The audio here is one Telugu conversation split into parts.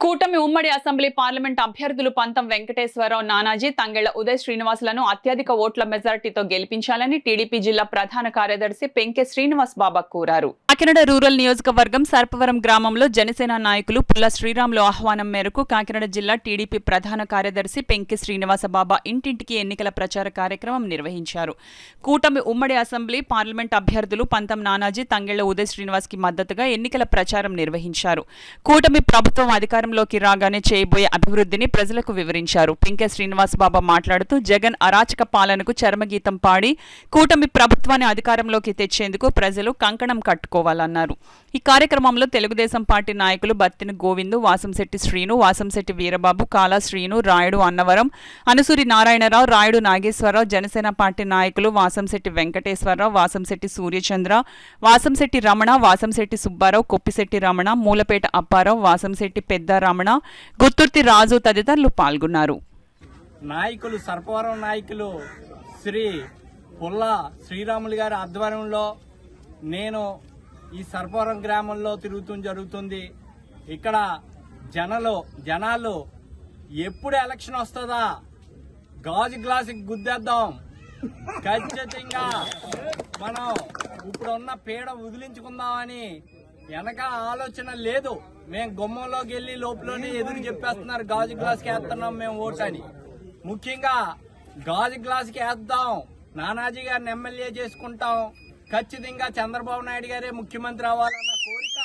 కూటమి ఉమ్మడి అసెంబ్లీ పార్లమెంట్ అభ్యర్థులు పంతం వెంకటేశ్వరరావు, నానాజీ, తంగెళ్ల ఉదయ్ శ్రీనివాసులను అత్యధిక ఓట్ల మెజార్టీతో గెలిపించాలని టీడీపీ జిల్లా ప్రధాన కార్యదర్శి పెంకె శ్రీనివాస్ బాబా కోరారు. కాకినాడ రూరల్ నియోజకవర్గం సర్పవరం గ్రామంలో జనసేన నాయకులు పుల్ల శ్రీరాములు ఆహ్వానం మేరకు కాకినాడ జిల్లా టీడీపీ ప్రధాన కార్యదర్శి పెంకె శ్రీనివాస బాబా ఇంటింటికి ఎన్నికల ప్రచార కార్యక్రమం నిర్వహించారు. కూటమి ఉమ్మడి అసెంబ్లీ పార్లమెంట్ అభ్యర్థులు పంతం నానాజీ, తంగెళ్ల ఉదయ్ శ్రీనివాస్ కి మద్దతుగా ఎన్నికల ప్రచారం నిర్వహించారు. కూటమి ప్రభుత్వం అధికారంలోకి రాగానే చేయబోయే అభివృద్ధిని ప్రజలకు వివరించారు. పెంకె శ్రీనివాస్ బాబా మాట్లాడుతూ జగన్ అరాచక పాలనకు చరమగీతం పాడి కూటమి ప్రభుత్వాన్ని అధికారంలోకి తెచ్చేందుకు ప్రజలు కంకణం కట్టుకోవాలన్నారు. ఈ కార్యక్రమంలో తెలుగుదేశం పార్టీ నాయకులు బత్తిన గోవిందు, వాసంశెట్టి శ్రీను, వాసంశెట్టి వీరబాబు, కాలా శ్రీను, రాయుడు అన్నవరం, అనుసూరి నారాయణరావు, రాయుడు నాగేశ్వరరావు, జనసేన పార్టీ నాయకులు వాసంశెట్టి వెంకటేశ్వరరావు, వాసంశెట్టి సూర్యచంద్ర, వాసంశెట్టి రమణ, వాసంశెట్టి సుబ్బారావు, కొప్పిశెట్టి రమణ, మూలపేట అప్పారావు, వాసంశెట్టి పెద్ద రమణ, గుత్తుర్తి రాజు తదితరులు పాల్గొన్నారు. నాయకులు సర్పవరం నాయకులు శ్రీ పుల్ల శ్రీరాములు గారి ఆధ్వర్యంలో నేను ఈ సర్పవరం గ్రామంలో తిరుగుతూ జరుగుతుంది. ఇక్కడ జనాలు ఎప్పుడు ఎలక్షన్ వస్తుందా, గాజు గ్లాసుకి గుద్దేద్దాం, ఖచ్చితంగా మనం ఇప్పుడున్న పీడ వదిలించుకుందామని వెనక ఆలోచన లేదు. మేము గుమ్మంలోకి వెళ్లి లోపలనే ఎదురు చెప్పేస్తున్నారు, గాజు గ్లాస్కి వేస్తున్నాం మేము ఓటు అని. ముఖ్యంగా గాజు గ్లాస్కి వేద్దాం, నానాజీ గారిని ఎమ్మెల్యే చేసుకుంటాం, ఖచ్చితంగా చంద్రబాబు నాయుడు గారే ముఖ్యమంత్రి అవ్వాలన్న కోరిక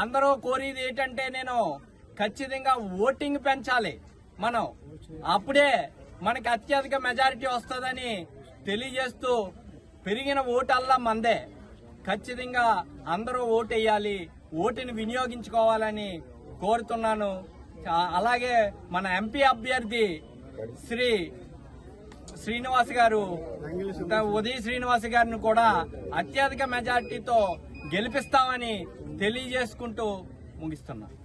అందరూ కోరేది ఏంటంటే నేను ఖచ్చితంగా ఓటింగ్ పెంచాలి, మనం అప్పుడే మనకి అత్యధిక మెజారిటీ వస్తుందని తెలియజేస్తూ పెరిగిన ఓటల్లా మందే, ఖచ్చితంగా అందరూ ఓటు వేయాలి, ఓటుని వినియోగించుకోవాలని కోరుతున్నాను. అలాగే మన ఎంపీ అభ్యర్థి శ్రీ శ్రీనివాస్ గారు, ఉదయ్ శ్రీనివాస్ గారిని కూడా అత్యధిక మెజార్టీతో గెలిపిస్తామని తెలియజేసుకుంటూ ముగిస్తున్నాను.